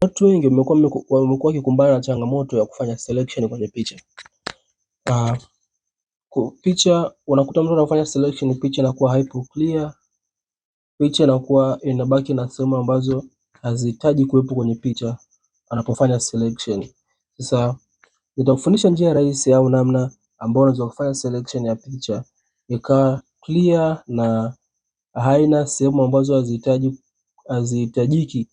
Watu wengi wamekuwa wakikumbana na changamoto ya kufanya selection kwenye picha. Picha unakuta mtu anafanya selection, picha inakuwa haipo clear, picha inakuwa inabaki na sehemu ambazo hazihitaji kuwepo kwenye picha anapofanya selection. Sasa nitakufundisha njia rahisi au namna ambayo unaweza kufanya selection ya picha ikawa clear na haina sehemu ambazo hazihitajiki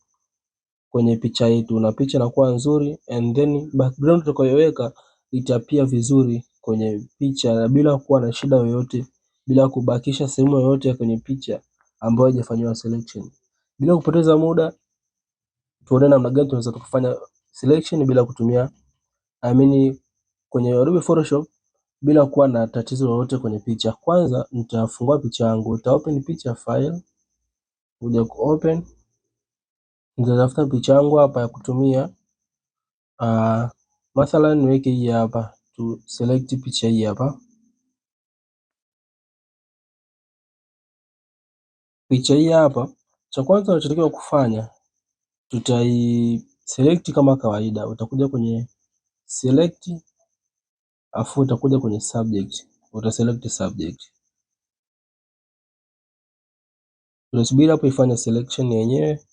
kwenye picha yetu, na picha inakuwa nzuri, and then background tutakayoweka itapia vizuri kwenye picha na bila kuwa na shida yoyote, bila kubakisha sehemu yoyote kwenye picha ambayo haijafanywa selection. Bila kupoteza muda, tuone namna gani tunaweza kufanya selection bila kutumia kwenye Adobe Photoshop bila kuwa na tatizo lolote kwenye picha. Kwanza nitafungua picha yangu, nita open picha file, kuja ku open, nitatafuta picha yangu hapa ya kutumia. Mathalan niweke hii hapa, tu select picha hii hapa. Picha hii hapa, cha kwanza unachotakiwa kufanya, tutai select kama kawaida. Utakuja kwenye select, afu utakuja kwenye subject, utaselect subject. Tunasubiri hapo ifanye selection yenyewe.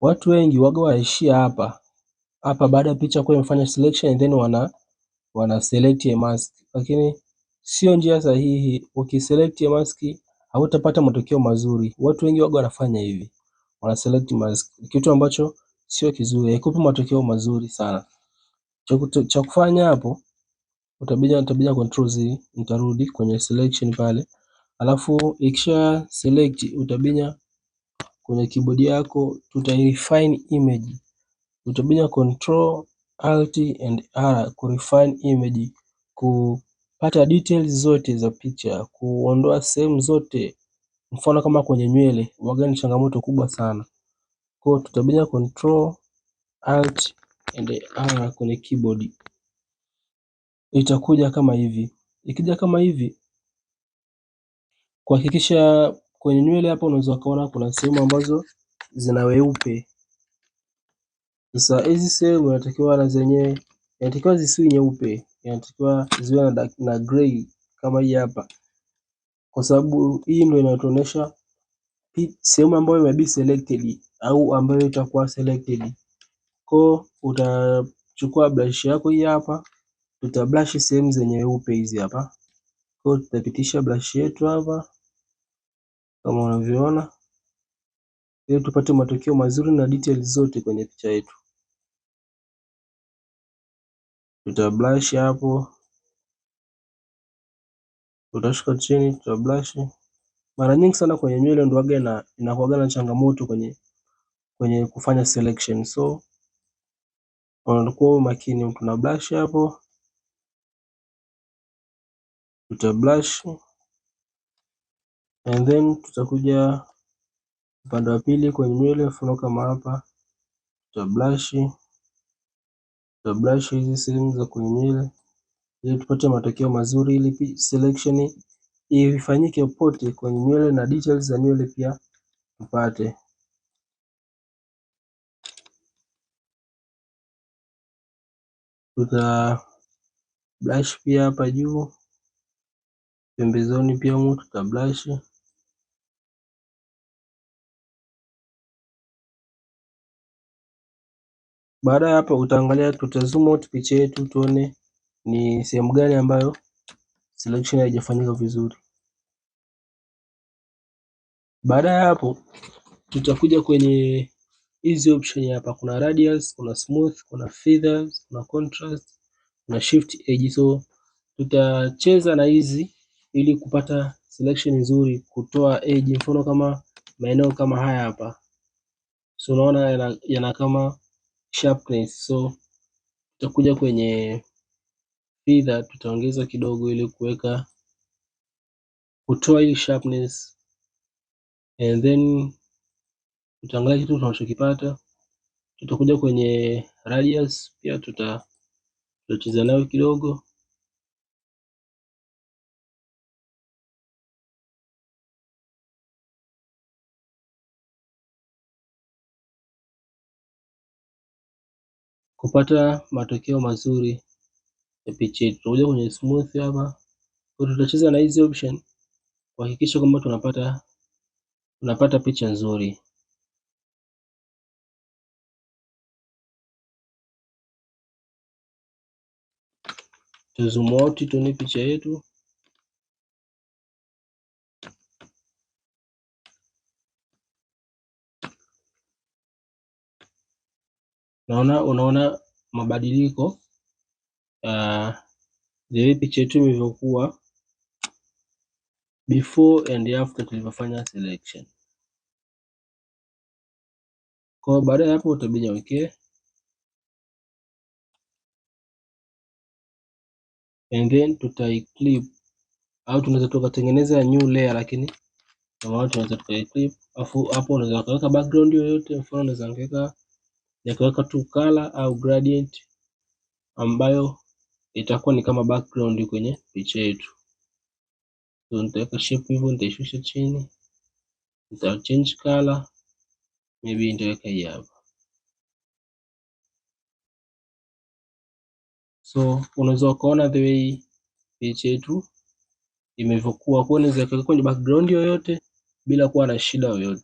Watu wengi waga waishia hapa baada ya picha kuwa imefanya selection and then wana select a mask, lakini sio njia sahihi. Ukiselect a mask hautapata matokeo mazuri. Watu wengi waga wanafanya hivi, wana select mask, kitu ambacho sio kizuri, haikupi matokeo mazuri sana. Cha kufanya hapo, utabidi control Z, nitarudi kwenye selection pale, alafu ikisha select utabinya kwenye keyboard yako, refine image, utabinya control alt and R ku refine image, kupata details zote za picha, kuondoa sehemu zote. Mfano kama kwenye nywele waga ni changamoto kubwa sana, kwa tutabinya control alt and R kwenye keyboard, itakuja kama hivi. Ikija kama hivi, kuhakikisha kwenye nywele hapo unaweza kuona kuna sehemu ambazo zina weupe. Sasa hizi sehemu inatakiwa na zenyewe inatakiwa zisiwe nyeupe, inatakiwa ziwe na gray kama hii hapa, kwa sababu hii ndio inatuonyesha sehemu ambayo imebi selected au ambayo itakuwa selected. Kwa utachukua brush yako hii hapa, tutabrush sehemu zenye weupe hizi hapa. Kwa tutapitisha brush yetu hapa kama unavyoona, ili tupate matokeo mazuri na details zote kwenye picha yetu. Tutabrush hapo, tutashuka chini, tutabrush. Mara nyingi sana kwenye nywele ndio waga inakuwaga na changamoto kwenye kufanya selection, so unakuwa makini. Tuna brush hapo, tutabrush and then tutakuja upande wa pili kwenye nywele, mfano kama hapa, tutabrush hizi sehemu za kwenye nywele ili tupate matokeo mazuri, ili selection ifanyike pote kwenye nywele na details za nywele pia tupate. Tuta brush pia hapa juu pembezoni pia humu tuta brush. Baada ya hapo utaangalia, tuta zoom out picha yetu tuone ni sehemu gani ambayo selection haijafanyika vizuri. Baada ya hapo tutakuja kwenye hizi option hapa, kuna radius, kuna smooth, kuna feathers, kuna contrast, kuna shift edge. So tutacheza na hizi ili kupata selection nzuri, kutoa edge. Mfano kama maeneo kama haya hapa, so unaona yana kama sharpness, so tutakuja kwenye feather, tutaongeza kidogo ili kutoa hii sharpness, and then tutaangalia kitu tunachokipata. Tutakuja kwenye radius pia tutacheza nayo kidogo. kupata matokeo mazuri ya picha yetu. Tutakuja kwenye smooth hapa, kwa tutacheza na hizi option kuhakikisha kwamba tunapata picha nzuri. Tu zoom out tuone picha yetu. Unaona mabadiliko vile picha yetu ilivyokuwa before and after tulivyofanya selection. Kwa baada ya hapo utabidi okay, and then tutaiclip au tunaweza tukatengeneza new layer, lakini kama tunaweza tukaiclip, afu hapo unaweza kuweka background yoyote. Mfano unaweza kuweka tu color au gradient ambayo itakuwa ni kama background kwenye picha yetu. So nitaweka shape hivyo, nitaishusha chini, nita change color, maybe nitaweka hii hapa. So unaweza ukaona the way picha yetu imevyokuwa, kwa unaweza kuweka kwenye background yoyote bila kuwa na shida yoyote.